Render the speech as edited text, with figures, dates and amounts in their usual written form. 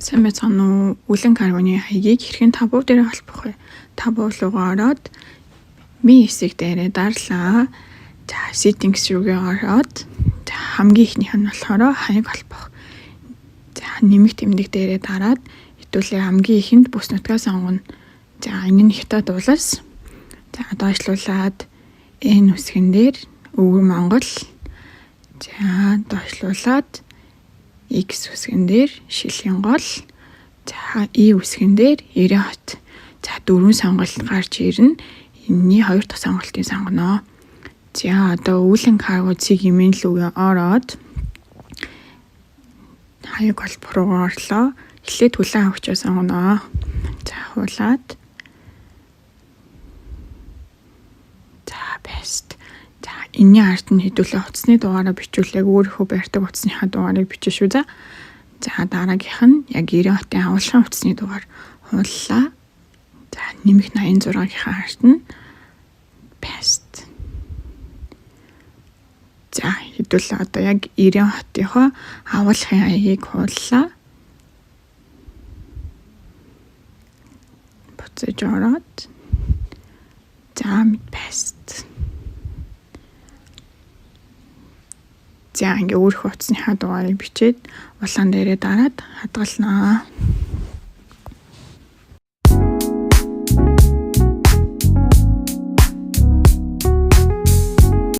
Сайн байцгаана уу? Үлэн карбоны хаягийг хэрхэн табуу дээр холбох вэ? Табуу руугаа ороод ми хэсэг дээрээ дарлаа. За settings руугаа ороод хамгийн ихнийх нь болохоор хаяг холбох. За нэмэх тэмдэг дээрээ дараад хэдүүлээ хамгийн ихэнд бүс нутгаа сонгоно. За энэ нь хятад улс. За доошлуулад энэ үсгэн дээр өвөр Монгол. За доошлуулад X үсгэн дээр Шилийн гол. За И үсгэн дээр Ирэн хот. За дөрвөн сонголт гарч ирнэ. Энэний хоёр дахь сонголтыг сонгоно. За одоо үүлэн каргуудыг имэн лүгээ ороод хаяг холбох руу орлоо. Эхлээд хүлээн авахчаа сонгоно. За хуулаад. За бест. За энэний ард нь хэдүүлээ утасны дугаараа бичүүлээг өөрийнхөө барьдаг утасныхаа дугаарыг бичиж шүү. За дараагийнх нь яг Ирэн хотын агуулгын утасны дугаар хууллаа. За нэмэх 86-ийнхаа ард нь бест. За хэдүүлээ одоо яг Ирэн хотынхоо агуулгын хаягийг хууллаа. Буцаж ороод. За бест. За ингээ өөрийнхөө утасныхаа дугаарыг бичээд улаан дээрээ дараад хадгалнаа.